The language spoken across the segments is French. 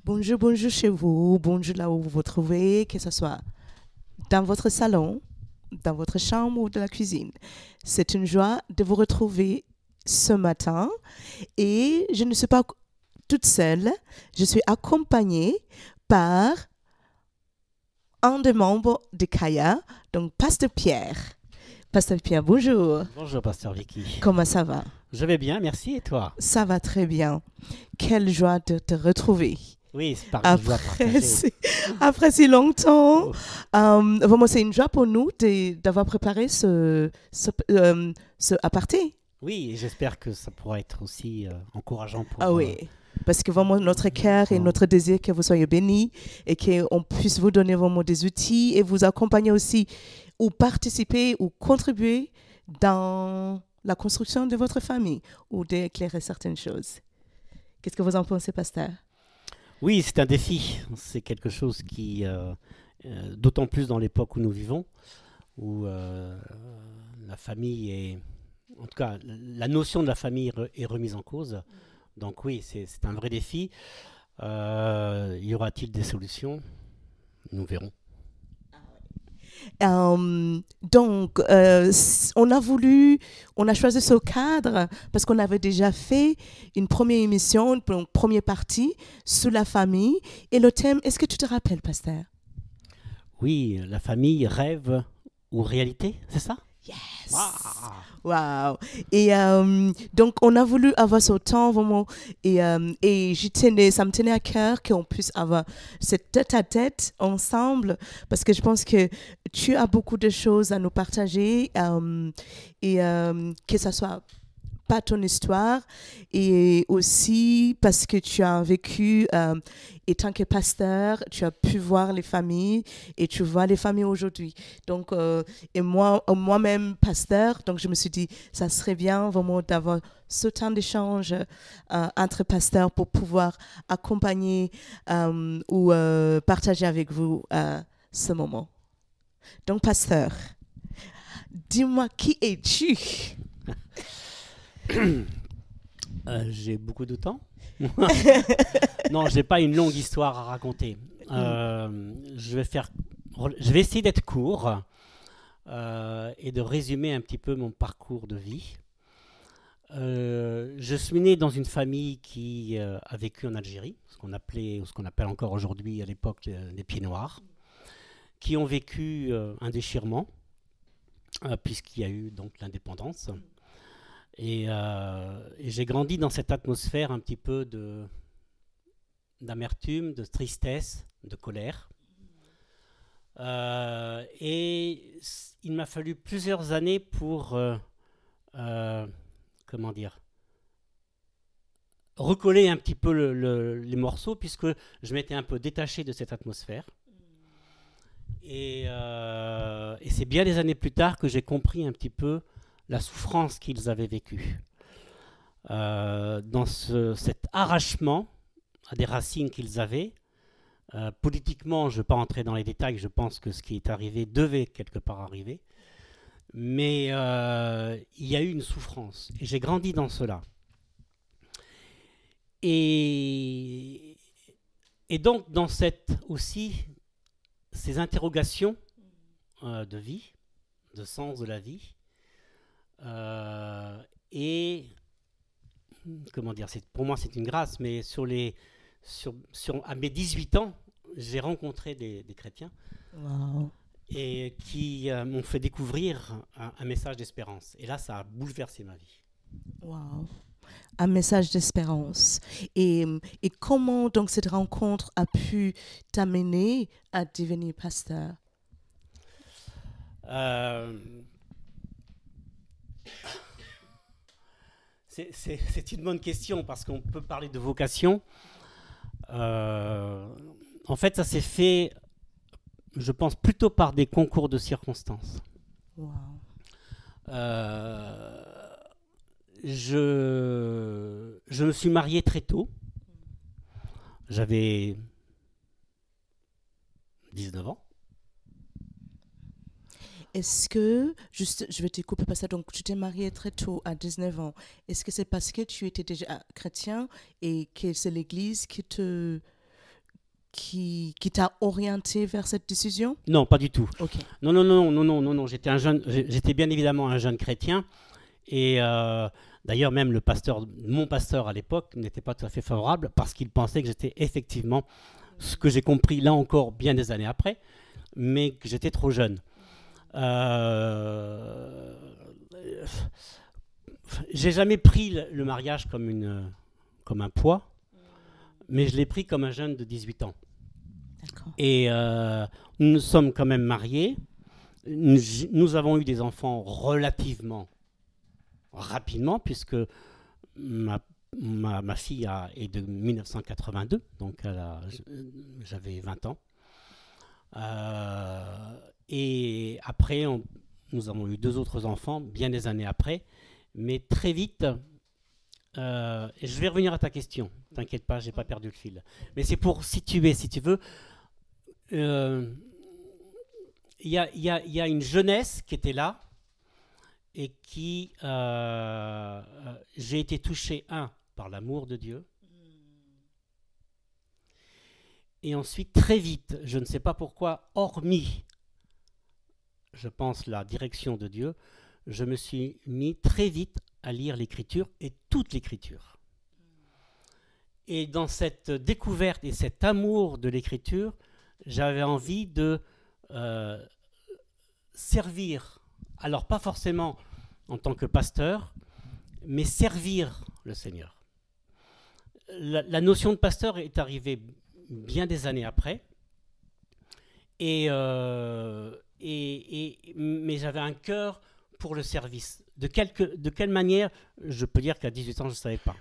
Bonjour, bonjour chez vous, bonjour là où vous vous trouvez, que ce soit dans votre salon, dans votre chambre ou de la cuisine. C'est une joie de vous retrouver ce matin et je ne suis pas toute seule, je suis accompagnée par un des membres de Kaya, donc Pasteur Pierre. Pasteur Pierre, bonjour. Bonjour, Pasteur Vicky. Comment ça va? Je vais bien, merci. Et toi? Ça va très bien. Quelle joie de te retrouver. Oui, c'est pareil, je dois partager. Après si longtemps, Oh. vraiment c'est une joie pour nous d'avoir préparé ce aparté. Oui, et j'espère que ça pourra être aussi encourageant pour... Ah oui, parce que vraiment notre cœur et notre désir que vous soyez bénis et qu'on puisse vous donner vraiment des outils et vous accompagner aussi ou participer ou contribuer dans la construction de votre famille ou d'éclairer certaines choses. Qu'est-ce que vous en pensez, pasteur? Oui, c'est un défi. C'est quelque chose qui, d'autant plus dans l'époque où nous vivons, où la famille est... En tout cas, la notion de la famille est remise en cause. Donc oui, c'est un vrai défi. Y aura-t-il des solutions? Nous verrons. On a choisi ce cadre parce qu'on avait déjà fait une première émission, une première partie sur la famille. Et le thème, est-ce que tu te rappelles, pasteur? Oui, la famille, rêve ou réalité, c'est ça? Yes! Waouh! Wow! Et donc, on a voulu avoir ce temps vraiment, et ça me tenait à cœur qu'on puisse avoir cette tête-à-tête ensemble, parce que je pense que tu as beaucoup de choses à nous partager, et que ça soit pas ton histoire, et aussi parce que tu as vécu, étant que pasteur, tu as pu voir les familles et tu vois les familles aujourd'hui. Donc, et moi-même pasteur, donc je me suis dit, ça serait bien vraiment d'avoir ce temps d'échange entre pasteurs pour pouvoir accompagner ou partager avec vous ce moment. Donc, pasteur, dis-moi, qui es-tu? J'ai beaucoup de temps. Non, j'ai pas une longue histoire à raconter. Je vais essayer d'être court et de résumer un petit peu mon parcours de vie. Je suis né dans une famille qui a vécu en Algérie, ce qu'on appelle encore aujourd'hui à l'époque les Pieds Noirs, qui ont vécu un déchirement puisqu'il y a eu donc l'indépendance. Et j'ai grandi dans cette atmosphère un petit peu d'amertume, de tristesse, de colère. Et il m'a fallu plusieurs années pour, comment dire, recoller un petit peu les morceaux, puisque je m'étais un peu détaché de cette atmosphère. Et c'est bien des années plus tard que j'ai compris un petit peu la souffrance qu'ils avaient vécue. Dans cet arrachement à des racines qu'ils avaient. Politiquement, je ne vais pas entrer dans les détails, je pense que ce qui est arrivé devait quelque part arriver. Mais il y a eu une souffrance. Et j'ai grandi dans cela. Et donc, dans ces interrogations de vie, de sens de la vie, et comment dire, pour moi c'est une grâce, mais à mes 18 ans, j'ai rencontré des chrétiens. Wow. Et qui m'ont fait découvrir un message d'espérance. Et là, ça a bouleversé ma vie. Wow. Un message d'espérance. Et comment donc cette rencontre a pu t'amener à devenir pasteur? C'est une bonne question parce qu'on peut parler de vocation. En fait, ça s'est fait, je pense, plutôt par des concours de circonstances. Wow. Je me suis marié très tôt. J'avais 19 ans. Est-ce que, juste, je vais te couper parce que donc, tu t'es marié très tôt, à 19 ans. Est-ce que c'est parce que tu étais déjà chrétien et que c'est l'Église qui te qui t'a orienté vers cette décision? Non, pas du tout. Ok. Non, non, non, non, non, non, non. J'étais bien évidemment un jeune chrétien. Et d'ailleurs, même mon pasteur à l'époque n'était pas tout à fait favorable parce qu'il pensait que j'étais effectivement, ce que j'ai compris là encore bien des années après, mais que j'étais trop jeune. J'ai jamais pris le mariage comme un poids, mais je l'ai pris comme un jeune de 18 ans. D'accord. Et nous sommes quand même mariés. Nous avons eu des enfants relativement rapidement, puisque ma fille est de 1982, donc j'avais 20 ans. Et après, nous avons eu 2 autres enfants, bien des années après, mais très vite, et je vais revenir à ta question, t'inquiète pas, j'ai pas perdu le fil. Mais c'est pour situer, si tu veux, il y a une jeunesse qui était là, et qui, j'ai été touché, par l'amour de Dieu, et ensuite, très vite, je ne sais pas pourquoi, hormis, je pense, la direction de Dieu, je me suis mis très vite à lire l'Écriture, et toute l'Écriture. Et dans cette découverte et cet amour de l'Écriture, j'avais envie de servir, alors pas forcément en tant que pasteur, mais servir le Seigneur. La notion de pasteur est arrivée bien des années après, mais j'avais un cœur pour le service. De quelle manière, je peux dire qu'à 18 ans, je ne savais pas.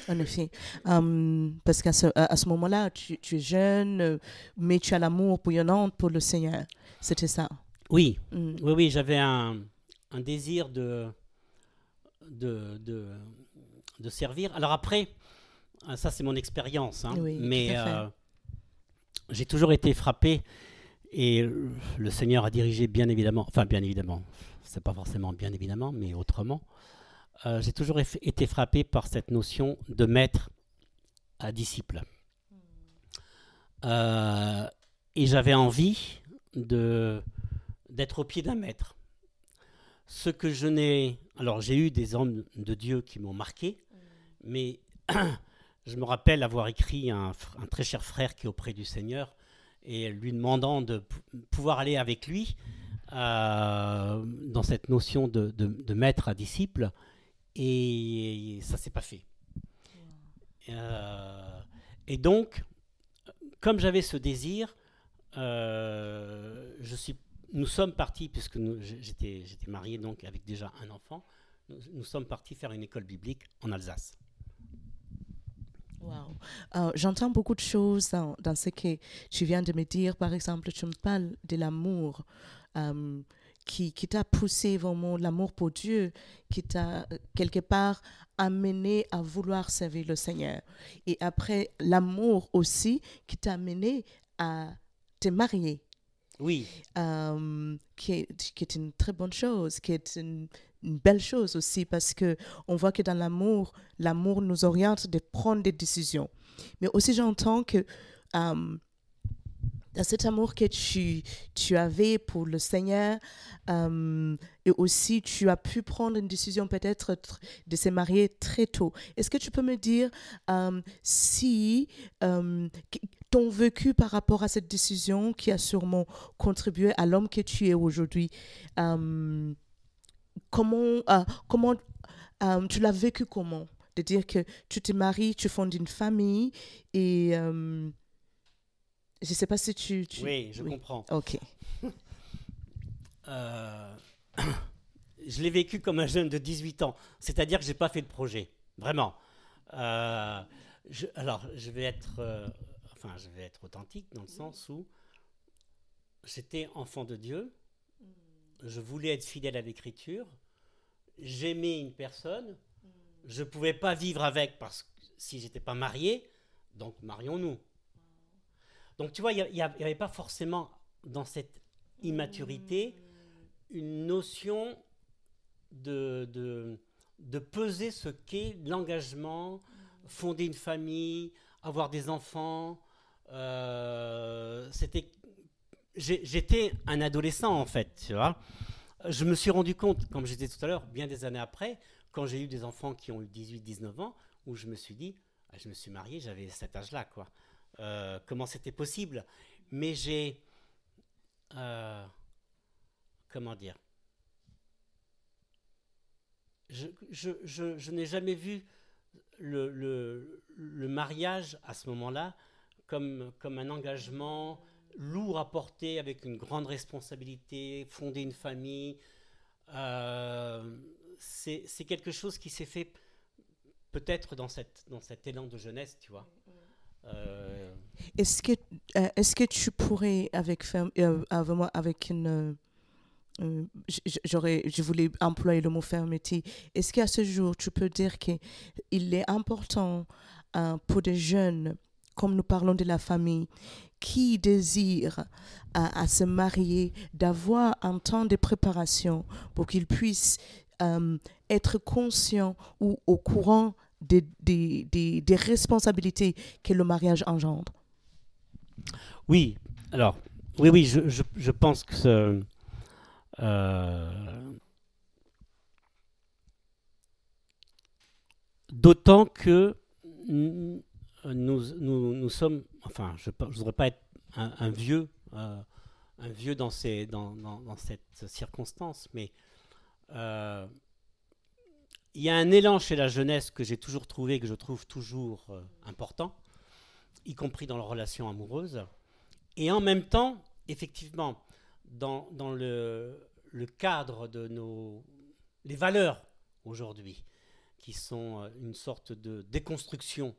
En effet. Parce qu'à ce moment-là, tu es jeune, mais tu as l'amour bouillonnant pour le Seigneur. C'était ça. Oui, oui, j'avais un désir de servir. Alors après, ça c'est mon expérience, Oui, mais j'ai toujours été frappé, et le Seigneur a dirigé bien évidemment, c'est pas forcément bien évidemment, mais autrement. J'ai toujours été frappé par cette notion de maître à disciple. Et j'avais envie d'être au pied d'un maître. Ce que je n'ai... Alors j'ai eu des hommes de Dieu qui m'ont marqué, mais je me rappelle avoir écrit un très cher frère qui est auprès du Seigneur, et lui demandant de pouvoir aller avec lui dans cette notion de maître à disciple, et ça ne s'est pas fait. Et donc, comme j'avais ce désir, nous sommes partis, puisque j'étais marié donc avec déjà un enfant, nous sommes partis faire une école biblique en Alsace. Wow. J'entends beaucoup de choses dans ce que tu viens de me dire. Par exemple, tu me parles de l'amour qui t'a poussé vraiment, l'amour pour Dieu, qui t'a quelque part amené à vouloir servir le Seigneur. Et après, l'amour aussi qui t'a amené à te marier. Oui. Qui est une très bonne chose, qui est une belle chose aussi, parce qu'on voit que dans l'amour nous oriente de prendre des décisions. Mais aussi, j'entends que dans cet amour que tu avais pour le Seigneur, et aussi tu as pu prendre une décision peut-être de se marier très tôt. Est-ce que tu peux me dire si ton vécu par rapport à cette décision qui a sûrement contribué à l'homme que tu es aujourd'hui, comment tu l'as vécu comment? De dire que tu te maries, tu fondes une famille et... je ne sais pas si tu... Oui, je comprends. Ok. Je l'ai vécu comme un jeune de 18 ans. C'est-à-dire que je n'ai pas fait de projet. Vraiment. Je vais être authentique dans le sens où j'étais enfant de Dieu. Je voulais être fidèle à l'Écriture. J'aimais une personne. Je ne pouvais pas vivre avec si je n'étais pas marié. Donc, marions-nous. Donc, tu vois, il n'y avait pas forcément dans cette immaturité une notion de peser ce qu'est l'engagement, fonder une famille, avoir des enfants, j'étais un adolescent en fait, tu vois. Je me suis rendu compte, comme je disais tout à l'heure, bien des années après, quand j'ai eu des enfants qui ont eu 18-19 ans, où je me suis dit, je me suis marié, j'avais cet âge-là, quoi. Comment c'était possible? Mais euh, comment dire, je n'ai jamais vu le mariage à ce moment-là comme un engagement lourd à porter avec une grande responsabilité, fonder une famille. C'est quelque chose qui s'est fait peut-être dans cet élan de jeunesse, tu vois. Euh, Est-ce que, est-ce que tu pourrais, vraiment avec une... je voulais employer le mot fermeté. Est-ce qu'à ce jour, tu peux dire qu'il est important pour des jeunes, comme nous parlons de la famille, qui désirent à se marier, d'avoir un temps de préparation pour qu'ils puissent être conscients ou au courant des responsabilités que le mariage engendre? oui, alors, oui, je pense que euh, d'autant que nous sommes, enfin, je ne voudrais pas être un vieux dans cette circonstance, mais euh, il y a un élan chez la jeunesse que j'ai toujours trouvé, que je trouve toujours important, y compris dans leurs relations amoureuses. Et en même temps, effectivement, dans le cadre de les valeurs aujourd'hui, qui sont une sorte de déconstruction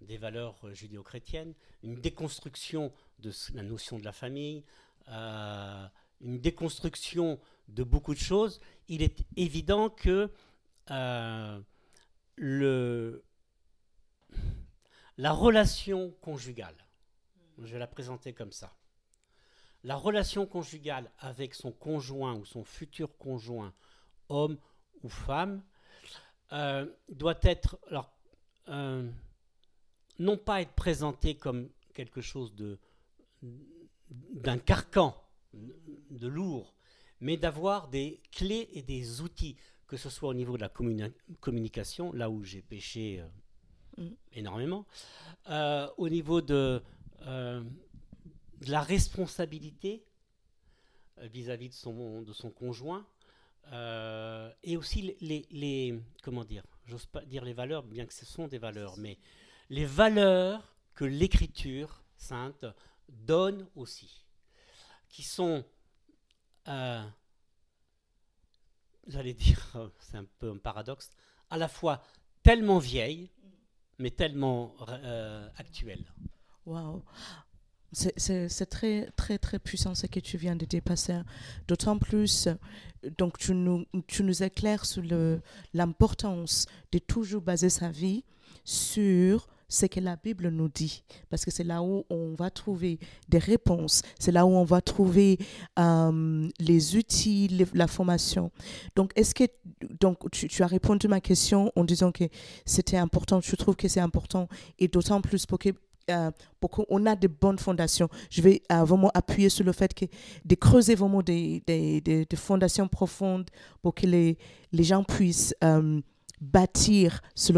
des valeurs judéo-chrétiennes, une déconstruction de la notion de la famille, une déconstruction de beaucoup de choses, il est évident que le, la relation conjugale, je vais la présenter comme ça, la relation conjugale avec son conjoint ou son futur conjoint, homme ou femme, doit être, alors, non pas être présentée comme quelque chose d'un carcan, de lourd, mais d'avoir des clés et des outils, que ce soit au niveau de la communication, là où j'ai péché énormément, au niveau de la responsabilité vis-à-vis de son conjoint, et aussi comment dire, j'ose pas dire les valeurs, bien que ce sont des valeurs, mais les valeurs que l'Écriture sainte donne aussi, qui sont, j'allais dire, c'est un peu un paradoxe, à la fois tellement vieilles, mais tellement actuelles. Waouh! C'est très, très, très puissant ce que tu viens de dépasser. D'autant plus, donc tu nous éclaires sur l'importance de toujours baser sa vie sur ce que la Bible nous dit. Parce que c'est là où on va trouver des réponses. C'est là où on va trouver les outils, la formation. Donc, tu as répondu à ma question en disant que c'était important. Je trouve que c'est important. Et d'autant plus pour qu'on a de bonnes fondations. Je vais vraiment appuyer sur le fait de creuser vraiment des fondations profondes pour que les gens puissent bâtir sur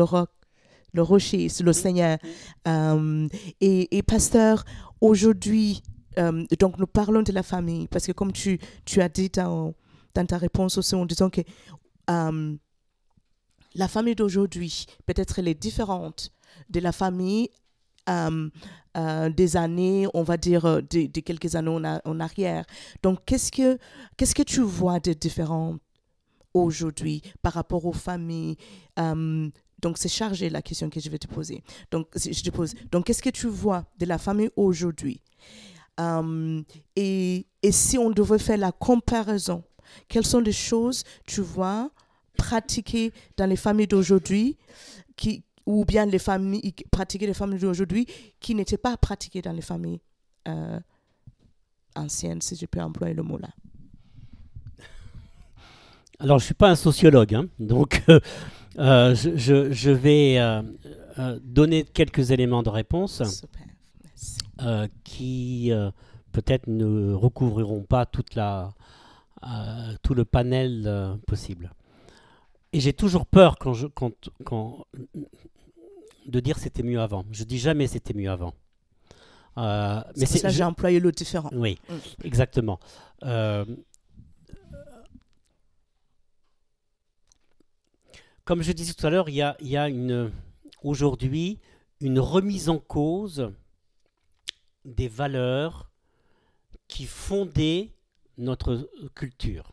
le rocher, sur le Seigneur. Et pasteur, aujourd'hui, donc nous parlons de la famille, parce que comme tu as dit dans ta réponse aussi en disant que la famille d'aujourd'hui, peut-être elle est différente de la famille des années, on va dire, de quelques années en arrière. Donc, qu'est-ce que tu vois de différent aujourd'hui par rapport aux familles? Donc, c'est chargé la question que je vais te poser. Donc, je te pose. Donc, qu'est-ce que tu vois de la famille aujourd'hui? Et si on devait faire la comparaison, quelles sont les choses tu vois pratiquées dans les familles d'aujourd'hui ou bien les familles pratiquées les familles d'aujourd'hui qui n'étaient pas pratiquées dans les familles anciennes, si je peux employer le mot là? Alors, je ne suis pas un sociologue, hein, donc je vais donner quelques éléments de réponse Super. Merci. qui peut-être ne recouvriront pas tout le panel possible. Et j'ai toujours peur de dire c'était mieux avant. Je dis jamais c'était mieux avant. C'est pour ça que j'ai employé le différent. Oui, exactement. Comme je disais tout à l'heure, il y a aujourd'hui une remise en cause des valeurs qui fondaient notre culture.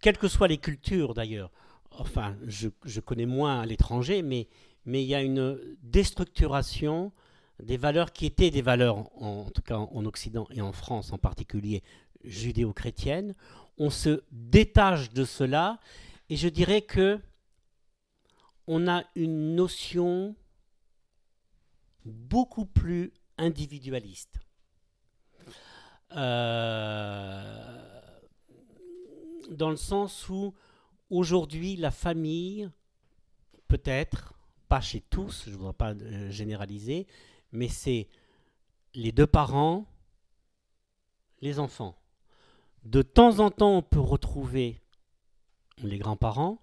Quelles que soient les cultures d'ailleurs. Enfin, je connais moins à l'étranger, mais il y a une déstructuration des valeurs qui étaient des valeurs, en tout cas en Occident et en France en particulier, judéo-chrétiennes. On se détache de cela et je dirais que on a une notion beaucoup plus individualiste. Dans le sens où aujourd'hui la famille, peut-être, pas chez tous, je ne voudrais pas généraliser, mais c'est les deux parents, les enfants. De temps en temps, on peut retrouver les grands-parents,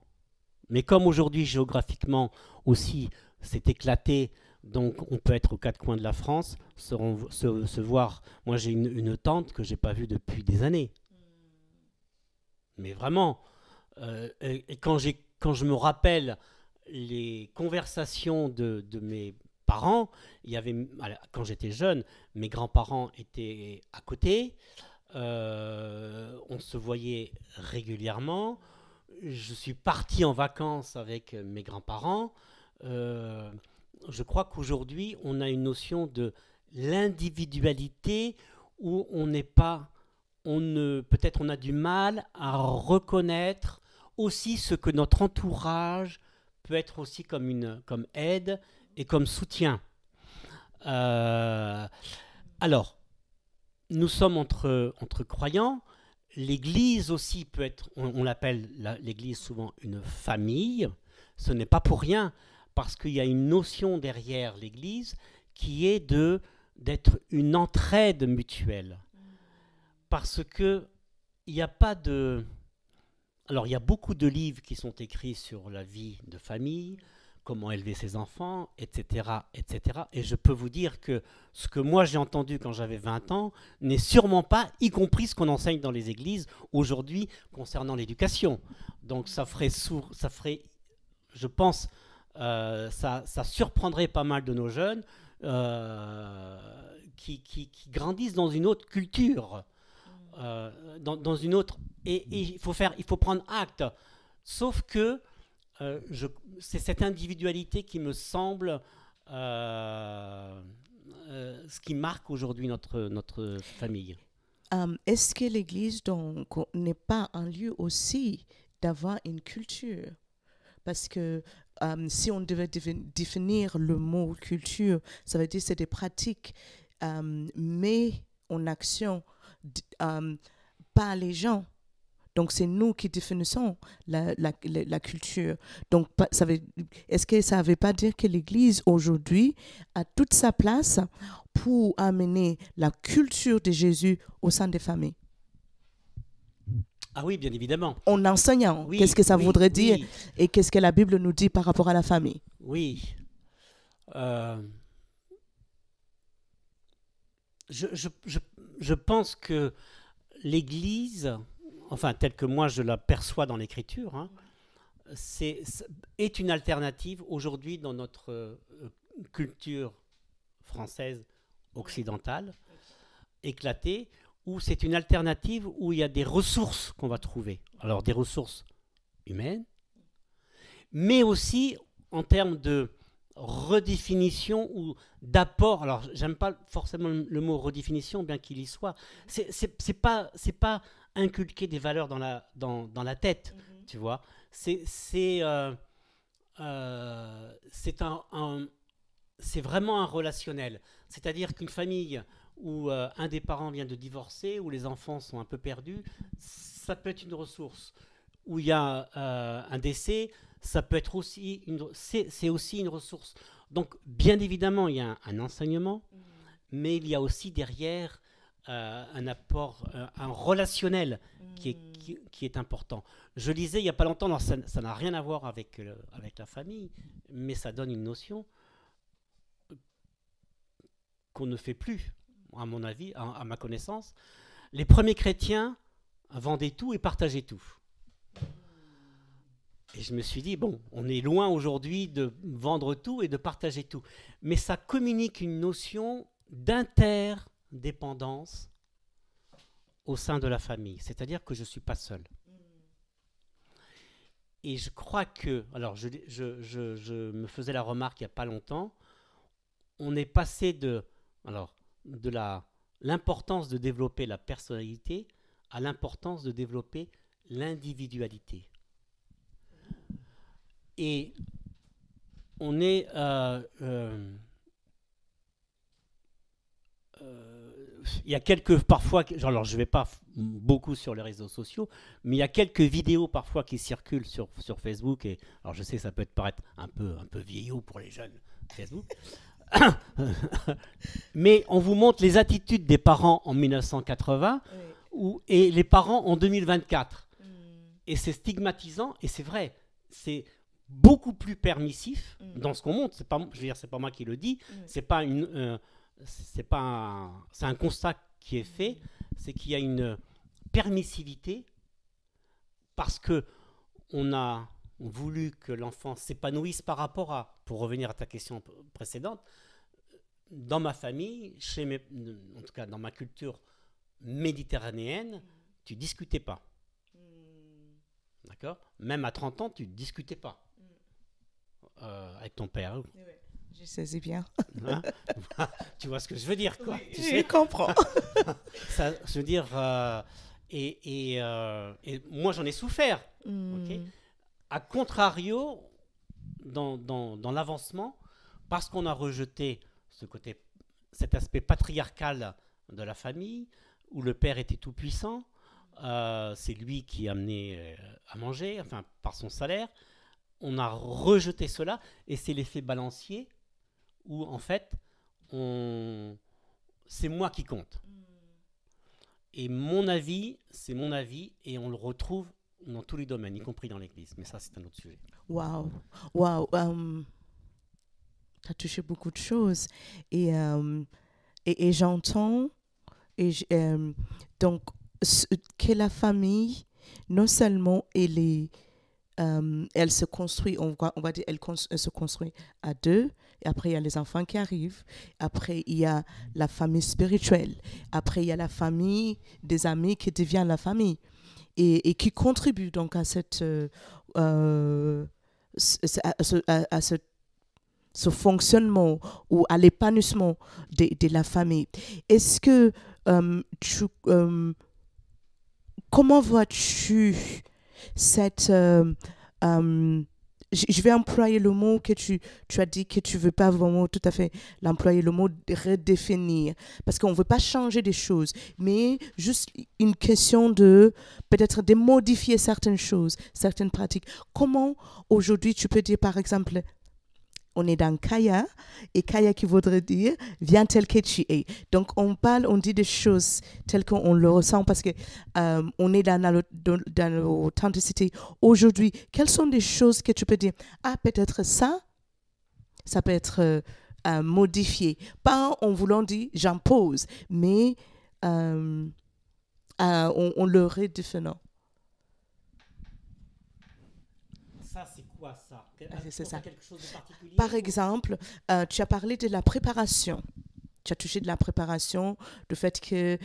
mais comme aujourd'hui, géographiquement aussi, c'est éclaté, donc on peut être aux quatre coins de la France, se voir. Moi, j'ai une tante que je n'ai pas vue depuis des années. Mais vraiment, et quand je me rappelle les conversations de mes parents, quand j'étais jeune, mes grands-parents étaient à côté, on se voyait régulièrement. Je suis parti en vacances avec mes grands-parents. Je crois qu'aujourd'hui, on a une notion de l'individualité où peut-être on a du mal à reconnaître aussi ce que notre entourage peut être aussi comme aide et comme soutien. Alors, nous sommes entre croyants. L'Église aussi peut être, on l'appelle l'Église souvent une famille. Ce n'est pas pour rien, parce qu'il y a une notion derrière l'Église qui est d'être une entraide mutuelle. Parce que il n'y a pas de... Alors, il y a beaucoup de livres qui sont écrits sur la vie de famille, comment élever ses enfants, etc., etc. Et je peux vous dire que ce que moi j'ai entendu quand j'avais 20 ans n'est sûrement pas, y compris ce qu'on enseigne dans les églises aujourd'hui concernant l'éducation. Donc ça ferait, je pense, ça surprendrait pas mal de nos jeunes qui grandissent dans une autre culture. Dans une autre, et il faut prendre acte, sauf que c'est cette individualité qui me semble ce qui marque aujourd'hui notre famille. Est-ce que l'Église donc n'est pas un lieu aussi d'avoir une culture? Parce que si on devait définir le mot culture, ça veut dire que c'est des pratiques mais en action par les gens. Donc, c'est nous qui définissons la culture. Donc, est-ce que ça ne veut pas dire que l'Église, aujourd'hui, a toute sa place pour amener la culture de Jésus au sein des familles? Ah oui, bien évidemment. En enseignant, oui, qu'est-ce que ça voudrait dire et qu'est-ce que la Bible nous dit par rapport à la famille? Oui. Je pense que l'Église, enfin telle que moi je la perçois dans l'Écriture, hein, est une alternative aujourd'hui dans notre culture française occidentale, éclatée, où c'est une alternative où il y a des ressources qu'on va trouver. Alors des ressources humaines, mais aussi en termes de redéfinition ou d'apport. Alors j'aime pas forcément le mot redéfinition, bien qu'il y soit. C'est pas inculquer des valeurs dans la tête, tu vois. C'est vraiment un relationnel. C'est-à-dire qu'une famille où un des parents vient de divorcer, où les enfants sont un peu perdus, ça peut être une ressource. Où il y a un décès, ça peut être aussi c'est aussi une ressource. Donc, bien évidemment, il y a un enseignement, mais il y a aussi derrière un apport, un relationnel qui est important. Je lisais il n'y a pas longtemps, ça n'a rien à voir avec la famille, mais ça donne une notion qu'on ne fait plus, à mon avis, à ma connaissance. Les premiers chrétiens vendaient tout et partageaient tout. Et je me suis dit, bon, on est loin aujourd'hui de vendre tout et de partager tout. Mais ça communique une notion d'interdépendance au sein de la famille. C'est-à-dire que je ne suis pas seul. Et je crois que, alors je me faisais la remarque il n'y a pas longtemps, on est passé de l'importance de développer la personnalité à l'importance de développer l'individualité. Et on est... il y a quelques, parfois, alors je ne vais pas beaucoup sur les réseaux sociaux, mais il y a quelques vidéos parfois qui circulent sur Facebook. Et, alors je sais que ça peut paraître un peu vieillot pour les jeunes Facebook. Mais on vous montre les attitudes des parents en 1980 et les parents en 2024. Et c'est stigmatisant, et c'est vrai, c'est beaucoup plus permissif dans ce qu'on montre. C'est pas, je veux dire, c'est pas moi qui le dis, c'est un constat qui est fait, c'est qu'il y a une permissivité parce que on a voulu que l'enfant s'épanouisse par rapport à, pour revenir à ta question précédente, dans ma famille, en tout cas dans ma culture méditerranéenne, tu discutais pas. D'accord ? Même à 30 ans, tu ne discutais pas avec ton père. Oui, je sais bien. Hein? Tu vois ce que je veux dire, quoi. Oui, tu sais je comprends. Ça, je veux dire, et moi j'en ai souffert. Okay, a contrario, dans l'avancement, parce qu'on a rejeté cet aspect patriarcal de la famille, où le père était tout puissant, c'est lui qui amenait à manger, enfin par son salaire. On a rejeté cela, et c'est l'effet balancier où en fait c'est moi qui compte. Et mon avis, c'est mon avis, et on le retrouve dans tous les domaines, y compris dans l'Église. Mais ça, c'est un autre sujet. Waouh. Tu as touché beaucoup de choses, et j'entends, donc que la famille, non seulement elle se construit, on va dire, elle se construit à deux, et après il y a les enfants qui arrivent, après il y a la famille spirituelle, après il y a la famille des amis qui devient la famille, et qui contribue donc à ce fonctionnement ou à l'épanouissement de la famille. Est-ce que comment vois-tu cette... je vais employer le mot que tu as dit que tu ne veux pas vraiment tout à fait l'employer, le mot de redéfinir, parce qu'on ne veut pas changer des choses, mais juste une question de peut-être de modifier certaines choses, certaines pratiques. Comment aujourd'hui tu peux dire par exemple, on est dans Kaya, et Kaya qui voudrait dire viens tel que tu es. Donc on dit des choses telles qu'on le ressent parce que on est dans l'authenticité. Aujourd'hui, quelles sont des choses que tu peux dire, peut-être ça peut être modifié, pas en voulant dire j'impose, mais on le redéfinit. Ça, c'est quoi ça? C'est ça. Quelque chose de particulier? Par exemple, tu as parlé de la préparation. Tu as touché de la préparation, du fait que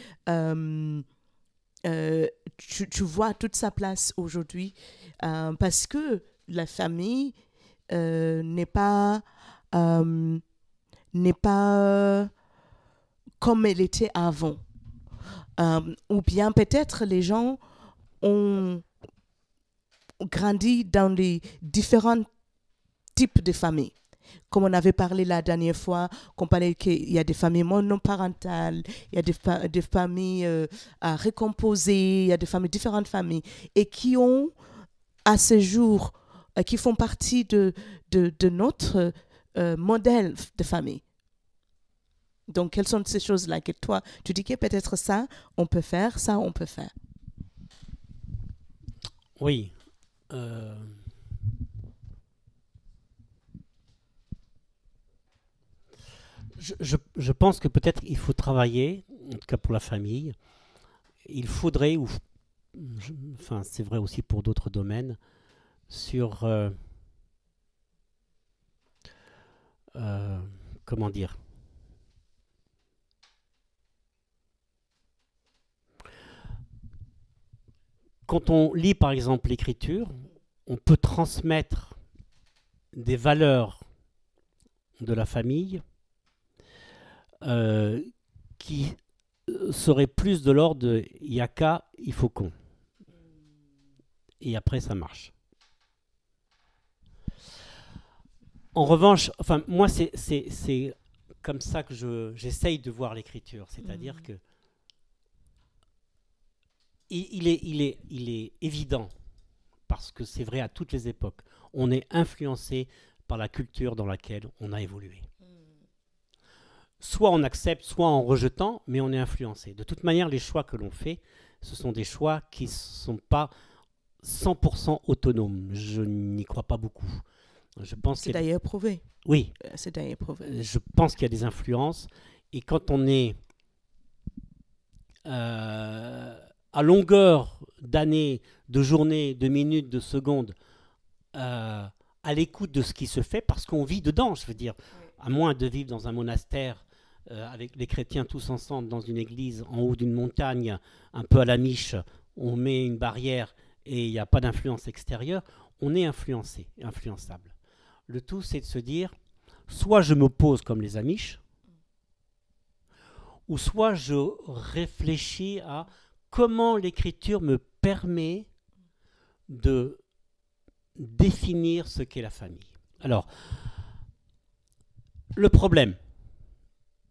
tu vois toute sa place aujourd'hui, parce que la famille n'est pas comme elle était avant. Ou bien peut-être les gens ont grandi dans les différents types de familles. Comme on avait parlé la dernière fois, qu'on parlait qu'il y a des familles monoparentales, il y a des familles recomposées, il y a différentes familles, et qui ont à ce jour qui font partie de notre modèle de famille. Donc, quelles sont ces choses-là que toi, tu dis que peut-être ça, on peut faire, ça, on peut faire. Oui. Je pense que peut-être il faut travailler, en tout cas pour la famille, il faudrait, enfin c'est vrai aussi pour d'autres domaines, sur, comment dire, quand on lit par exemple l'écriture, on peut transmettre des valeurs de la famille qui seraient plus de l'ordre de yaka, il faut qu'on. Et après ça marche. En revanche, enfin moi c'est comme ça que j'essaye de voir l'écriture, c'est-à-dire que il est évident, parce que c'est vrai à toutes les époques, on est influencé par la culture dans laquelle on a évolué. Soit on accepte, soit en rejetant, mais on est influencé. De toute manière, les choix que l'on fait, ce sont des choix qui ne sont pas 100% autonomes. Je n'y crois pas beaucoup. Je pense C'est d'ailleurs prouvé. Oui. C'est d'ailleurs prouvé. Je pense qu'il y a des influences. Et quand on est à longueur d'années, de journées, de minutes, de secondes, à l'écoute de ce qui se fait, parce qu'on vit dedans, je veux dire, à moins de vivre dans un monastère avec les chrétiens tous ensemble dans une église en haut d'une montagne, un peu à la miche, on met une barrière et il n'y a pas d'influence extérieure, on est influencé, influençable. Le tout, c'est de se dire, soit je m'oppose comme les Amish, ou soit je réfléchis à comment l'écriture me permet de définir ce qu'est la famille. Alors, le problème,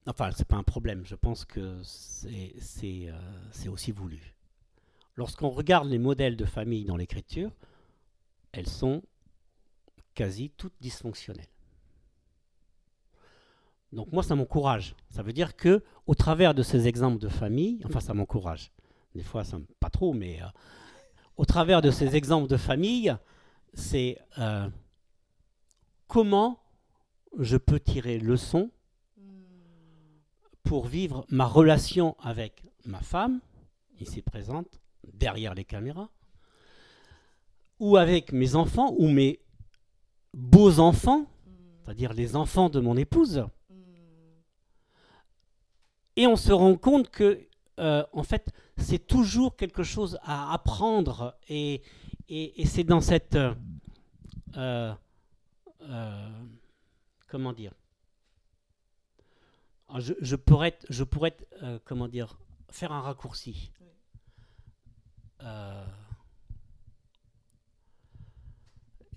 enfin, c'est pas un problème, je pense que c'est aussi voulu. Lorsqu'on regarde les modèles de famille dans l'écriture, elles sont quasi toutes dysfonctionnelles. Donc moi, ça m'encourage. Ça veut dire que, au travers de ces exemples de famille, enfin, ça m'encourage. Des fois, ça pas trop, mais au travers de ces exemples de famille, c'est comment je peux tirer leçon pour vivre ma relation avec ma femme, ici présente, derrière les caméras, ou avec mes enfants, ou mes beaux enfants, c'est-à-dire les enfants de mon épouse. Et on se rend compte que, en fait, c'est toujours quelque chose à apprendre, et c'est dans cette... comment dire, je pourrais comment dire, faire un raccourci.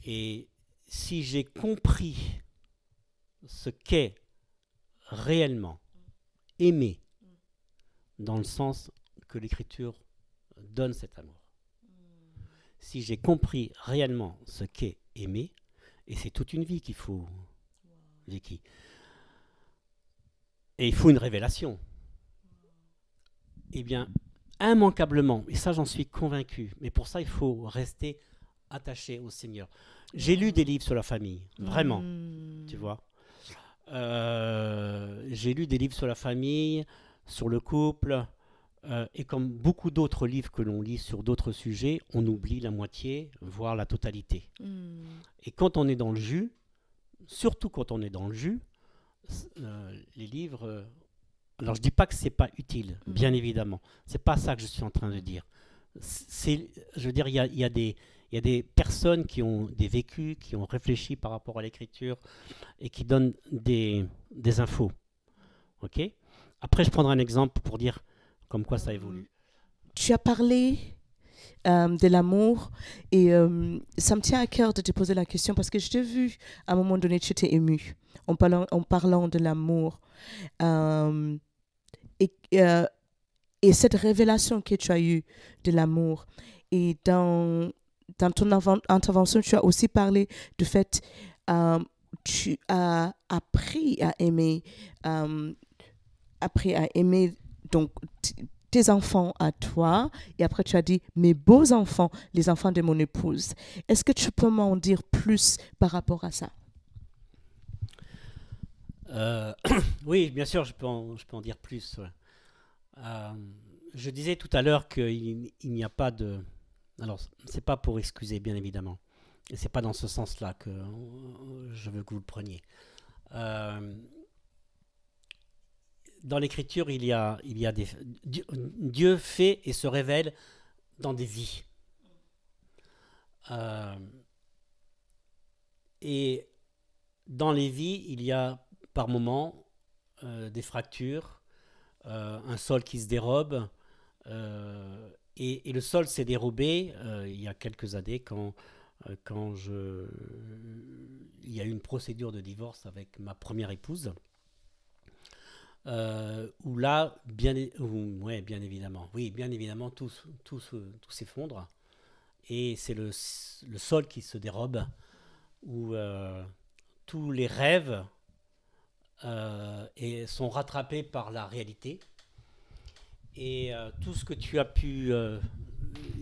Et si j'ai compris ce qu'est réellement aimer, dans le sens que l'écriture donne cet amour, si j'ai compris réellement ce qu'est aimer, et c'est toute une vie qu'il faut, Vicky, et il faut une révélation, eh bien, immanquablement, et ça j'en suis convaincu, mais pour ça il faut rester attaché au Seigneur. J'ai lu des livres sur la famille, vraiment, tu vois. J'ai lu des livres sur la famille, sur le couple, et comme beaucoup d'autres livres que l'on lit sur d'autres sujets, on oublie la moitié, voire la totalité. Et quand on est dans le jus, surtout quand on est dans le jus, les livres... alors je dis pas que c'est pas utile, bien évidemment. C'est pas ça que je suis en train de dire. Je veux dire, il y a des personnes qui ont des vécus, qui ont réfléchi par rapport à l'écriture et qui donnent des infos. Ok ? Après, je prendrai un exemple pour dire comme quoi ça évolue. Tu as parlé de l'amour et ça me tient à cœur de te poser la question parce que je t'ai vu à un moment donné, tu t'es ému en parlant de l'amour. Et cette révélation que tu as eue de l'amour et dans dans ton intervention, tu as aussi parlé du fait tu as appris à aimer donc tes enfants à toi, et après tu as dit mes beaux enfants, les enfants de mon épouse. Est-ce que tu peux m'en dire plus par rapport à ça? Oui, bien sûr, je peux en dire plus. Ouais. Je disais tout à l'heure qu'il n'y a pas de... Alors, c'est pas pour excuser, bien évidemment. Et c'est pas dans ce sens-là que je veux que vous le preniez. Dans l'Écriture, il y a des... Dieu fait et se révèle dans des vies. Et dans les vies, il y a par moments des fractures, un sol qui se dérobe. Et le sol s'est dérobé il y a quelques années quand il y a eu une procédure de divorce avec ma première épouse. Où là, bien évidemment, tout s'effondre. Et c'est le sol qui se dérobe, où tous les rêves sont rattrapés par la réalité. Et tout ce que tu as pu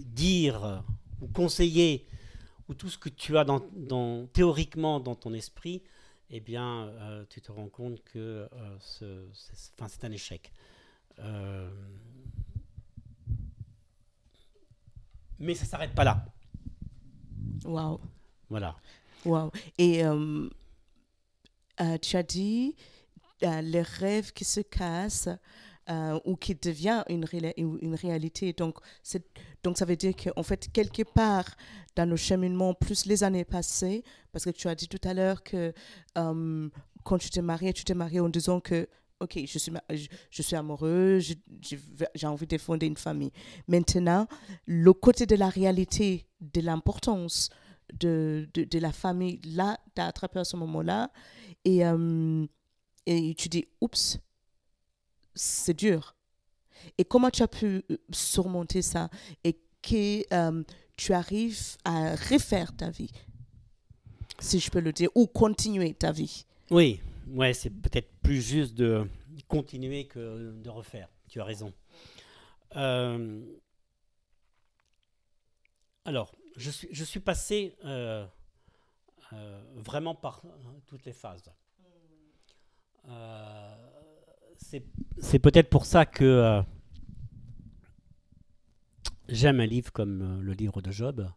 dire ou conseiller, ou tout ce que tu as théoriquement dans ton esprit, eh bien, tu te rends compte que c'est un échec. Mais ça ne s'arrête pas là. Wow. Voilà. Wow. Et tu as dit les rêves qui se cassent ou qui devient une réalité. Donc ça veut dire qu'en fait, quelque part dans nos cheminements, plus les années passées, parce que tu as dit tout à l'heure que quand tu t'es marié en disant que ok, je suis amoureux, j'ai envie de fonder une famille. Maintenant, le côté de la réalité, de l'importance de la famille, là, tu as attrapé à ce moment-là et tu dis, oups, c'est dur. Et comment tu as pu surmonter ça et que tu arrives à refaire ta vie, si je peux le dire, ou continuer ta vie? Oui, ouais, c'est peut-être plus juste de continuer que de refaire. Tu as raison. Alors, je suis passé vraiment par toutes les phases. C'est peut-être pour ça que j'aime un livre comme le livre de Job,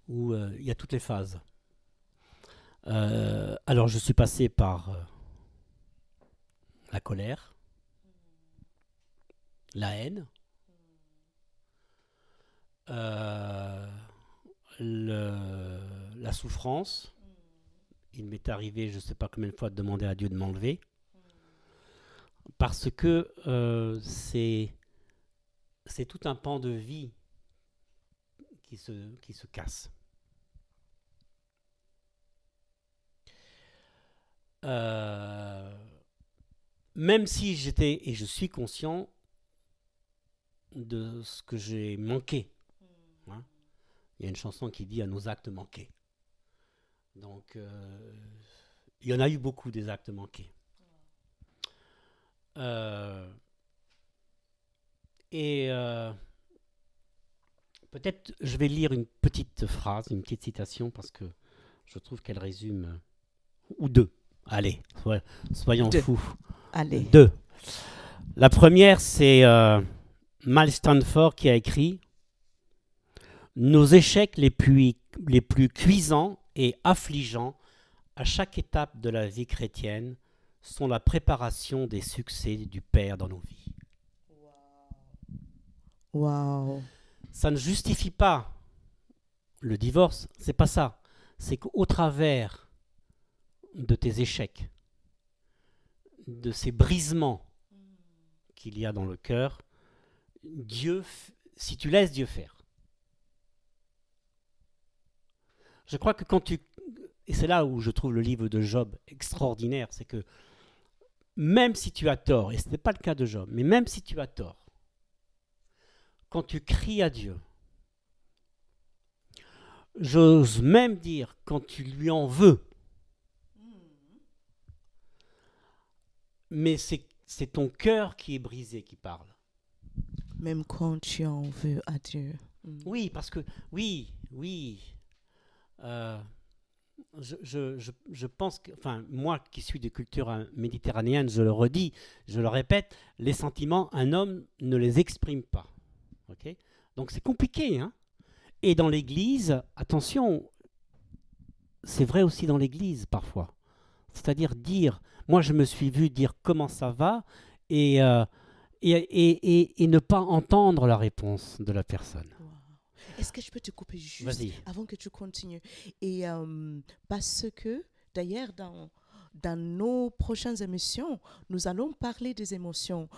où il y a toutes les phases. Alors, je suis passé par la colère, la haine, la souffrance. Il m'est arrivé, je ne sais pas combien de fois, de demander à Dieu de m'enlever. Parce que c'est tout un pan de vie qui se casse. Même si j'étais et je suis conscient de ce que j'ai manqué. Hein? Il y a une chanson qui dit « à nos actes manqués ». Donc, il y en a eu beaucoup des actes manqués. Peut-être je vais lire une petite phrase, une petite citation, parce que je trouve qu'elle résume, ou deux. Allez, soyons fous. Allez. Deux. La première, c'est Mal Stanford qui a écrit « Nos échecs les plus cuisants et affligeants à chaque étape de la vie chrétienne sont la préparation des succès du Père dans nos vies. » Wow. Ça ne justifie pas le divorce, c'est pas ça. C'est qu'au travers de tes échecs, de ces brisements qu'il y a dans le cœur, Dieu, si tu laisses Dieu faire. Je crois que et c'est là où je trouve le livre de Job extraordinaire, c'est que même si tu as tort, et ce n'est pas le cas de Job, mais même si tu as tort, quand tu cries à Dieu, J'ose même dire quand tu lui en veux. Mais c'est ton cœur qui est brisé qui parle. Même quand tu en veux à Dieu. Oui, parce que, oui. euh, je pense que, enfin, moi qui suis de culture méditerranéenne, je le redis, je le répète, les sentiments, un homme ne les exprime pas. Ok. Donc c'est compliqué, hein. Et dans l'Église, attention, c'est vrai aussi dans l'Église parfois. C'est-à-dire dire, moi je me suis vu dire comment ça va et, et ne pas entendre la réponse de la personne. Wow. Est-ce que je peux te couper juste Vas-y. avant que tu continues? Et parce que d'ailleurs dans nos prochaines émissions, nous allons parler des émotions,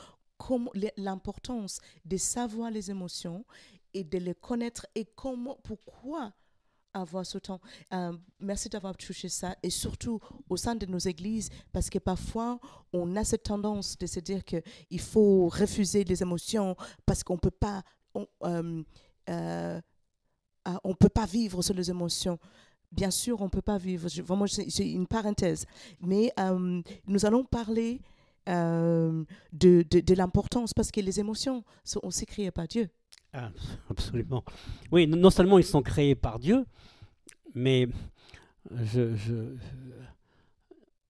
l'importance de savoir les émotions et de les connaître et pourquoi avoir ce temps. Merci d'avoir touché ça et surtout au sein de nos églises parce que parfois on a cette tendance de se dire qu'il faut refuser les émotions parce qu'on peut pas on peut pas vivre sur les émotions. Bien sûr, on ne peut pas vivre. Vraiment, c'est une parenthèse. Mais nous allons parler de l'importance parce que les émotions sont aussi créées par Dieu. Ah, absolument. Oui, non seulement ils sont créés par Dieu, mais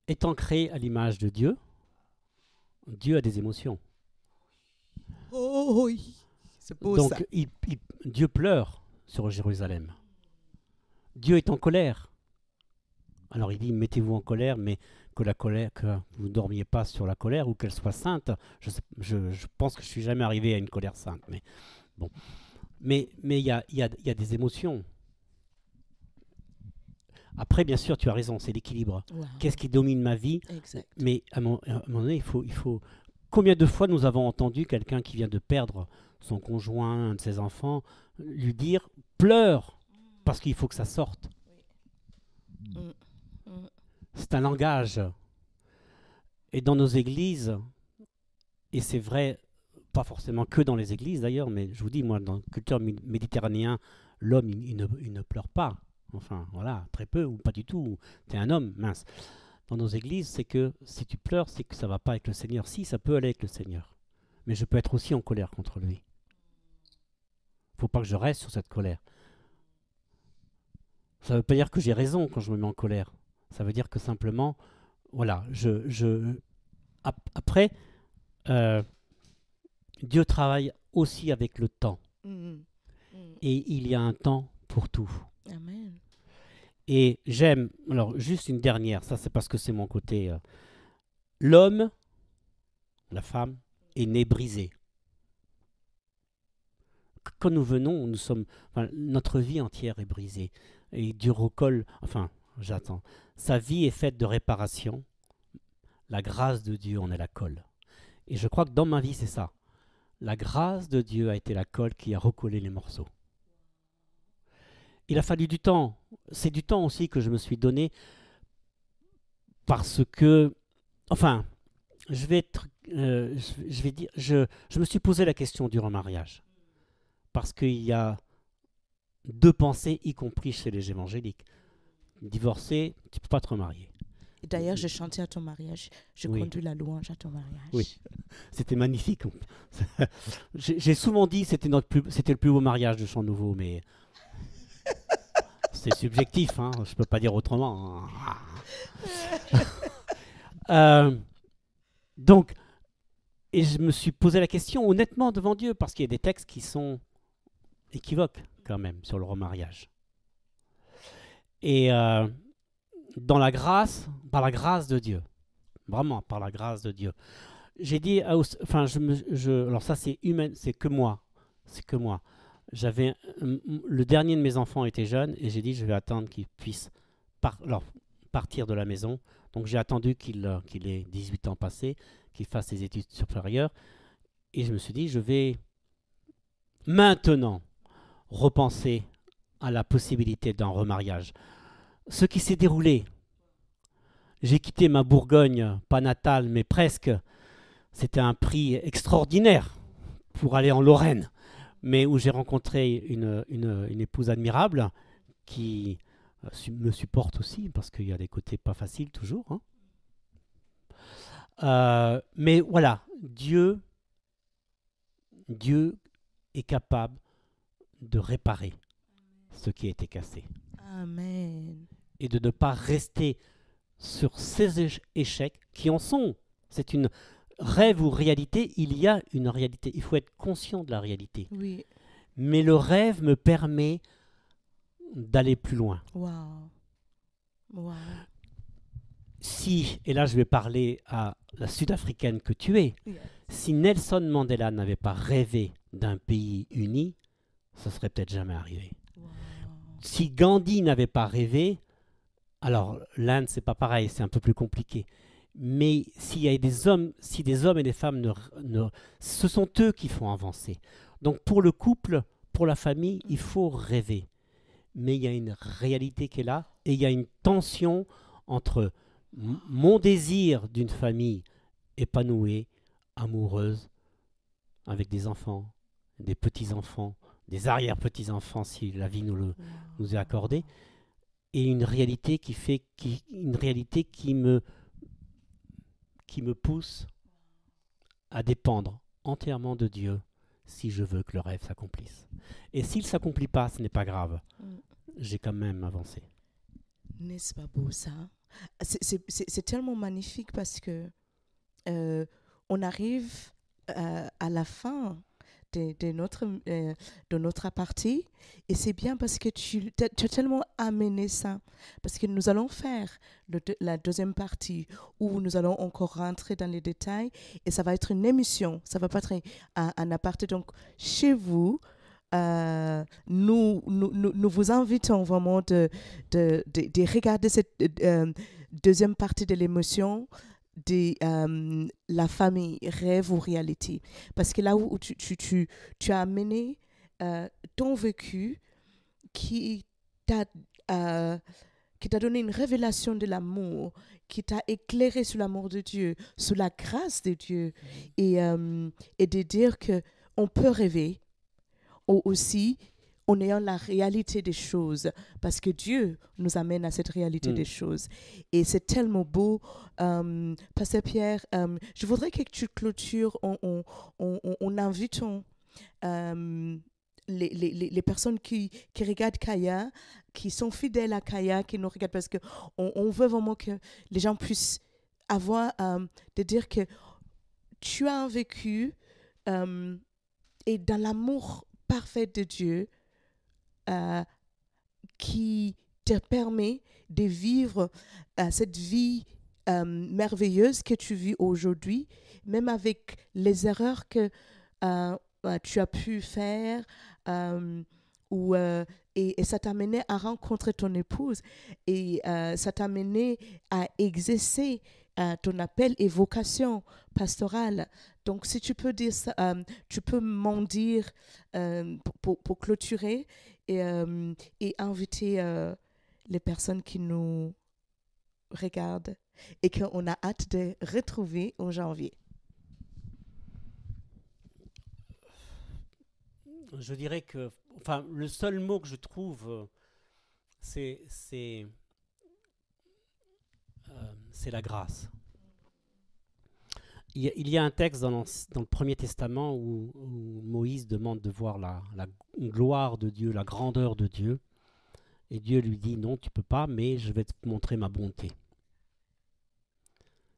étant créé à l'image de Dieu, Dieu a des émotions. Oh oui, c'est beau ça. Donc Dieu pleure sur Jérusalem. Dieu est en colère. Alors il dit, mettez-vous en colère, mais que vous ne dormiez pas sur la colère ou qu'elle soit sainte. Je pense que je ne suis jamais arrivé à une colère sainte, mais bon. Mais il y a des émotions. Après, bien sûr, tu as raison, c'est l'équilibre. Wow. Qu'est-ce qui domine ma vie? Exact. Mais à un moment donné, il faut... Combien de fois nous avons entendu quelqu'un qui vient de perdre son conjoint, un de ses enfants, lui dire « pleure » parce qu'il faut que ça sorte. C'est un langage. Et dans nos églises, et c'est vrai, pas forcément que dans les églises d'ailleurs, mais je vous dis, moi, dans la culture méditerranéenne, l'homme, il ne pleure pas. Enfin, voilà, très peu ou pas du tout. Tu es un homme, mince. Dans nos églises, c'est que si tu pleures, c'est que ça ne va pas avec le Seigneur. Si, ça peut aller avec le Seigneur. Mais je peux être aussi en colère contre lui. Il ne faut pas que je reste sur cette colère. Ça ne veut pas dire que j'ai raison quand je me mets en colère. Ça veut dire que simplement, voilà, après, Dieu travaille aussi avec le temps. Et il y a un temps pour tout. Amen. Et j'aime, alors juste une dernière, ça c'est parce que c'est mon côté. L'homme, la femme, est né brisé. Quand nous venons, notre vie entière est brisée. Et Dieu recolle, j'attends. Sa vie est faite de réparation. La grâce de Dieu en est la colle. Et je crois que dans ma vie, c'est ça. La grâce de Dieu a été la colle qui a recollé les morceaux. Il a fallu du temps. C'est du temps aussi que je me suis donné parce que, je vais dire, je me suis posé la question durant le mariage. Parce qu'il y a deux pensées, y compris chez les évangéliques. Divorcé, tu ne peux pas te remarier. D'ailleurs, je chantais à ton mariage. Je conduis la louange à ton mariage. Oui, c'était magnifique. J'ai souvent dit que c'était le plus beau mariage de Chant Nouveau, mais c'est subjectif, hein, je ne peux pas dire autrement. Donc, et je me suis posé la question honnêtement devant Dieu, parce qu'il y a des textes qui sont équivoques quand même sur le remariage. Et dans la grâce, par la grâce de Dieu, vraiment par la grâce de Dieu, j'ai dit, alors ça c'est humain, c'est que moi. J'avais le dernier de mes enfants était jeune et j'ai dit je vais attendre qu'il puisse partir de la maison. Donc j'ai attendu qu'il ait 18 ans passés, qu'il fasse ses études supérieures et je me suis dit je vais maintenant repenser à la possibilité d'un remariage. Ce qui s'est déroulé, j'ai quitté ma Bourgogne, pas natale mais presque. C'était un prix extraordinaire pour aller en Lorraine, mais où j'ai rencontré une épouse admirable qui me supporte aussi, parce qu'il y a des côtés pas faciles toujours, hein. Mais voilà, Dieu est capable de réparer ce qui a été cassé. Amen. Et de ne pas rester sur ces échecs qui en sont. C'est une rêve ou réalité, il y a une réalité. Il faut être conscient de la réalité. Oui. Mais le rêve me permet d'aller plus loin. Wow. Wow. Si, et là je vais parler à la Sud-Africaine que tu es, Yes. si Nelson Mandela n'avait pas rêvé d'un pays uni, ça serait peut-être jamais arrivé. Wow. Si Gandhi n'avait pas rêvé, alors l'Inde c'est pas pareil, c'est un peu plus compliqué. Mais s'il y a des hommes, si des hommes et des femmes ce sont eux qui font avancer. Donc pour le couple, pour la famille, il faut rêver. Mais il y a une réalité qui est là et il y a une tension entre mon désir d'une famille épanouie, amoureuse, avec des enfants, des petits-enfants, des arrière-petits-enfants si la vie nous est accordée, et une réalité qui me pousse à dépendre entièrement de Dieu si je veux que le rêve s'accomplisse. Et s'il ne s'accomplit pas, ce n'est pas grave. J'ai quand même avancé. N'est-ce pas beau ça? C'est tellement magnifique parce que on arrive à la fin de notre partie et c'est bien parce que tu as tellement amené ça. Parce que nous allons faire la deuxième partie où nous allons encore rentrer dans les détails et ça va être une émission, ça va pas être un aparté. Donc, chez vous, nous vous invitons vraiment de regarder cette deuxième partie de l'émotion de la famille, rêve ou réalité. Parce que là où tu as amené ton vécu qui t'a donné une révélation de l'amour, qui t'a éclairé sur l'amour de Dieu, sur la grâce de Dieu, et de dire qu'on peut rêver, aussi en ayant la réalité des choses, parce que Dieu nous amène à cette réalité des choses. Et c'est tellement beau. Pasteur Pierre, je voudrais que tu clôtures en invitant les personnes qui regardent Kaya, qui sont fidèles à Kaya, qui nous regardent, parce qu'on veut vraiment que les gens puissent avoir, de dire que tu as un vécu et dans l'amour parfait de Dieu qui te permet de vivre cette vie merveilleuse que tu vis aujourd'hui, même avec les erreurs que tu as pu faire, et ça t'a mené à rencontrer ton épouse et ça t'a mené à exercer ton appel et vocation pastorale. Donc, si tu peux dire ça, tu peux m'en dire pour clôturer et inviter les personnes qui nous regardent et qu'on a hâte de retrouver en janvier. Je dirais que, enfin, le seul mot que je trouve, c'est la grâce. Il y a un texte dans le Premier Testament où Moïse demande de voir la gloire de Dieu, la grandeur de Dieu. Et Dieu lui dit, non, tu peux pas, mais je vais te montrer ma bonté.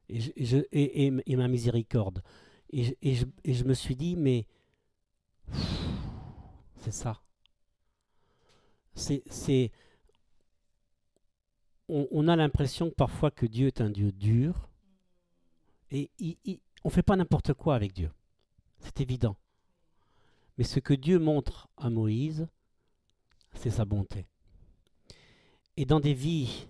Et ma miséricorde. Et je me suis dit, mais c'est ça. On a l'impression parfois que Dieu est un Dieu dur. Et on ne fait pas n'importe quoi avec Dieu. C'est évident. Mais ce que Dieu montre à Moïse, c'est sa bonté. Et dans des vies...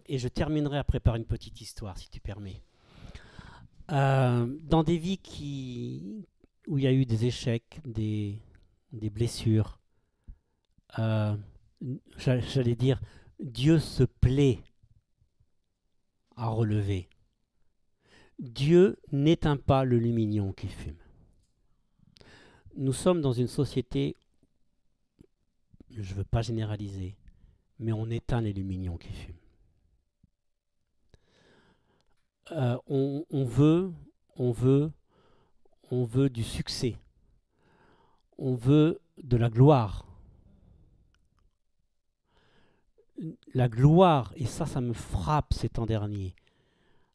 et je terminerai après par une petite histoire, si tu permets. Dans des vies où il y a eu des échecs, des blessures, j'allais dire, Dieu se plaît à relever. Dieu n'éteint pas le lumignon qui fume. nous sommes dans une société, je ne veux pas généraliser, mais on éteint les lumignons qui fument. On veut du succès. On veut de la gloire. La gloire, et ça me frappe ces temps derniers,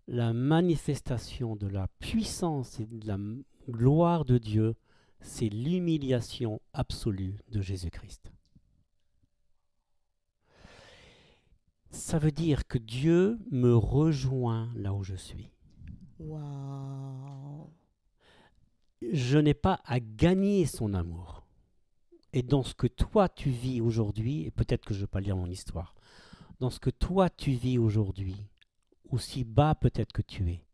la manifestation de la puissance et de la gloire de Dieu, c'est l'humiliation absolue de Jésus-Christ. Ça veut dire que Dieu me rejoint là où je suis. Wow. Je n'ai pas à gagner son amour. Et dans ce que toi tu vis aujourd'hui, et peut-être que je ne vais pas lire mon histoire, dans ce que toi tu vis aujourd'hui, aussi bas peut-être que tu es,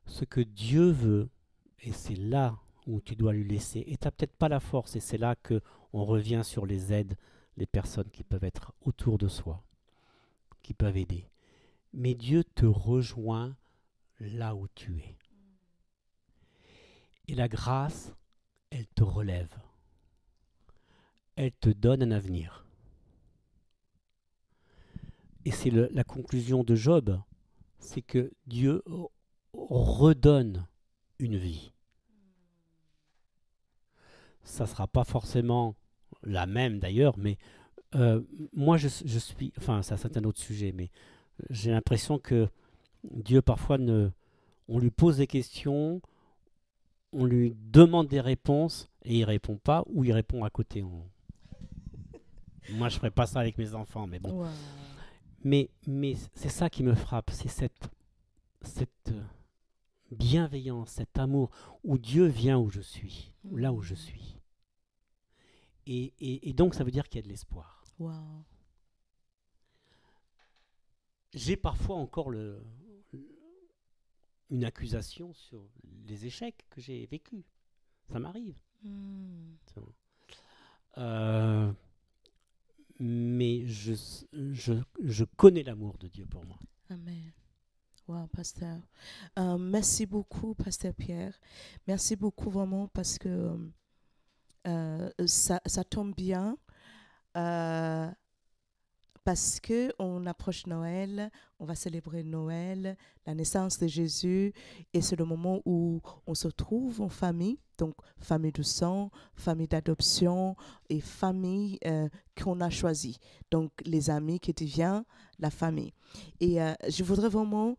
ce que Dieu veut, et c'est là où tu dois lui laisser, et tu n'as peut-être pas la force, et c'est là qu'on revient sur les aides, les personnes qui peuvent être autour de soi, qui peuvent aider. Mais Dieu te rejoint là où tu es. Et la grâce, elle te relève. Elle te donne un avenir. Et c'est la conclusion de Job, c'est que Dieu redonne une vie. Ça ne sera pas forcément la même d'ailleurs, mais moi je suis, enfin ça c'est un autre sujet, mais j'ai l'impression que Dieu parfois on lui pose des questions, on lui demande des réponses et il répond pas, ou il répond à côté. Moi je ferais pas ça avec mes enfants, mais bon. Wow. Mais c'est ça qui me frappe, c'est cette bienveillance, cet amour, où Dieu vient où je suis, là où je suis. Et donc ça veut dire qu'il y a de l'espoir. Wow. J'ai parfois encore une accusation sur les échecs que j'ai vécus. Ça m'arrive. Mais je connais l'amour de Dieu pour moi. Amen. Wow, pasteur. Merci beaucoup, pasteur Pierre. Merci beaucoup vraiment parce que ça tombe bien. Parce qu'on approche Noël, on va célébrer Noël, la naissance de Jésus, et c'est le moment où on se trouve en famille, donc famille de sang, famille d'adoption et famille qu'on a choisie, donc les amis qui deviennent la famille. Et je voudrais vraiment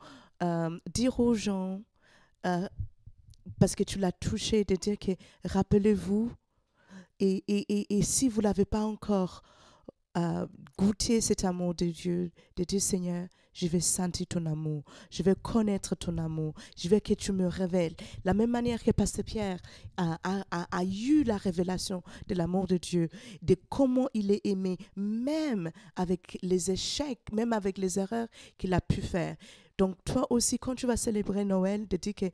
dire aux gens, parce que tu l'as touché, de dire que rappelez-vous, et si vous ne l'avez pas encore goûter cet amour de Dieu, de dire Seigneur, je vais sentir ton amour, je vais connaître ton amour, je veux que tu me révèles. La même manière que Pasteur Pierre a eu la révélation de l'amour de Dieu, de comment il est aimé, même avec les échecs, même avec les erreurs qu'il a pu faire. Donc toi aussi, quand tu vas célébrer Noël, de dire que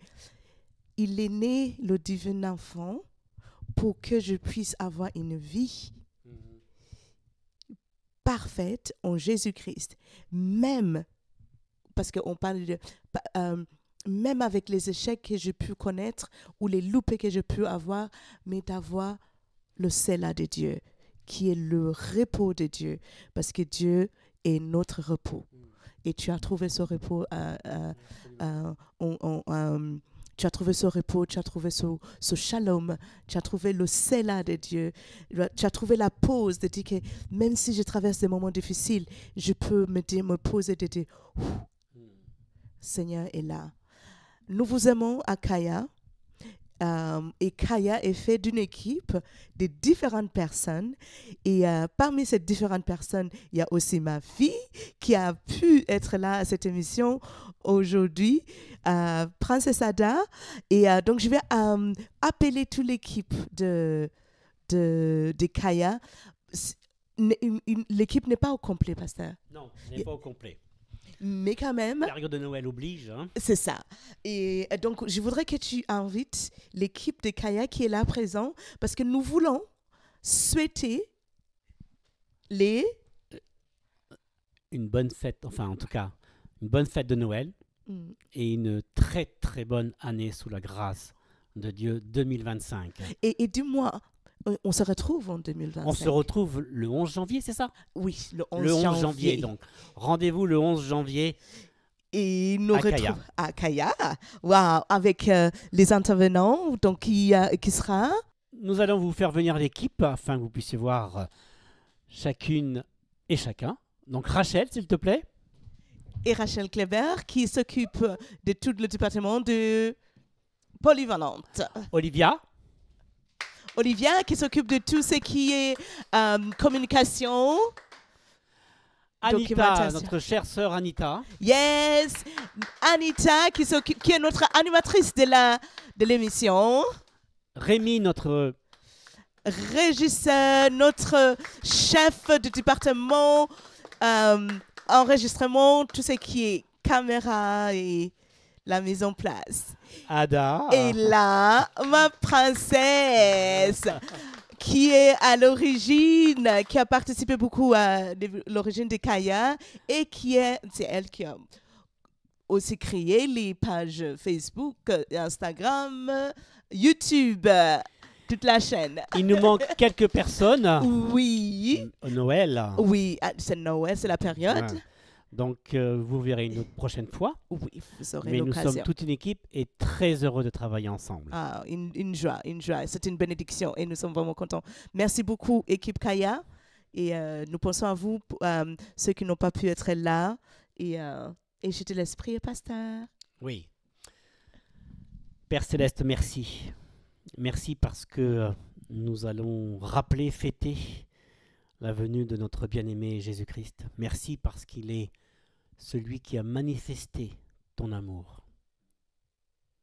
il est né le divin enfant pour que je puisse avoir une vie parfaite en Jésus-Christ, même parce qu'on parle de même avec les échecs que j'ai pu connaître ou les loupés que j'ai pu avoir, mais d'avoir le cela de Dieu, qui est le repos de Dieu, parce que Dieu est notre repos. Et tu as trouvé ce repos tu as trouvé ce repos, tu as trouvé ce shalom, tu as trouvé le cela de Dieu, tu as trouvé la pause de dire que même si je traverse des moments difficiles, je peux me poser et dire, Seigneur est là. Nous vous aimons à Kaya. Et Kaya est fait d'une équipe de différentes personnes. Et parmi ces différentes personnes, il y a aussi ma fille qui a pu être là à cette émission aujourd'hui, Princesse Ada. Et donc, je vais appeler toute l'équipe de Kaya. L'équipe n'est pas au complet, pasteur. Non, elle n'est pas au complet. Mais quand même... La période de Noël oblige. Hein. C'est ça. Et donc, je voudrais que tu invites l'équipe de Kaya qui est là présent, parce que nous voulons souhaiter une bonne fête, enfin en tout cas, une bonne fête de Noël et une très très bonne année sous la grâce de Dieu 2025. Et dis-moi, on se retrouve en 2025. On se retrouve le 11 janvier, c'est ça? Oui, le 11 Le 11 janvier. janvier. Donc, rendez-vous le 11 janvier Et nous à Kaya. retrouvons à Kaya, wow, avec les intervenants, donc qui sera Nous allons vous faire venir l'équipe afin que vous puissiez voir chacune et chacun. Donc, Rachel, s'il te plaît. et Rachel Kleber qui s'occupe de tout le département de polyvalente. Olivia. Olivia qui s'occupe de tout ce qui est communication. Anita, Documentation. notre chère sœur Anita. Yes, Anita qui est notre animatrice de l'émission. Rémi, notre Régisseur, notre chef de département, enregistrement, tout ce qui est caméra et la mise en place. Ada. Et là, ma princesse, qui est à l'origine, qui a participé beaucoup à l'origine de Kaya et c'est elle qui a aussi créé les pages Facebook, Instagram, YouTube, toute la chaîne. Il nous manque quelques personnes. Oui, Noël. oui, c'est Noël, c'est la période. Ouais. Donc, vous verrez une autre prochaine fois. Oui, vous aurez Mais nous l'occasion. sommes toute une équipe et très heureux de travailler ensemble. Ah, une joie, une joie. C'est une bénédiction et nous sommes vraiment contents. Merci beaucoup, équipe Kaya. Et nous pensons à vous, ceux qui n'ont pas pu être là. Et je te laisse prier, pasteur. Oui. Père Céleste, merci. Merci parce que nous allons rappeler, fêter la venue de notre bien-aimé Jésus-Christ. Merci parce qu'il est celui qui a manifesté ton amour.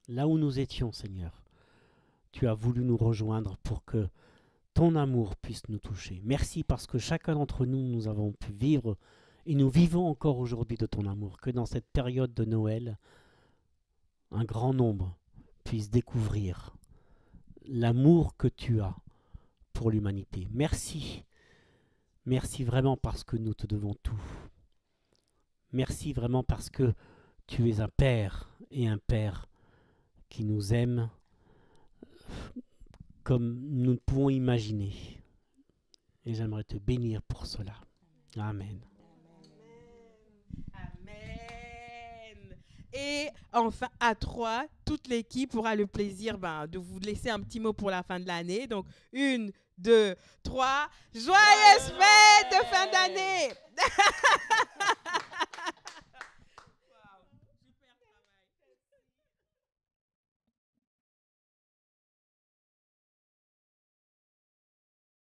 Là où nous étions, Seigneur, tu as voulu nous rejoindre pour que ton amour puisse nous toucher. Merci parce que chacun d'entre nous, nous avons pu vivre et nous vivons encore aujourd'hui de ton amour. Que dans cette période de Noël, un grand nombre puisse découvrir l'amour que tu as pour l'humanité. Merci. Merci vraiment parce que nous te devons tout. Merci vraiment parce que tu es un Père et un Père qui nous aime comme nous ne pouvons imaginer. Et j'aimerais te bénir pour cela. Amen. Amen. Et enfin, à 3, toute l'équipe aura le plaisir de vous laisser un petit mot pour la fin de l'année. Donc, 1, 2, 3. Joyeuses fêtes de fin d'année!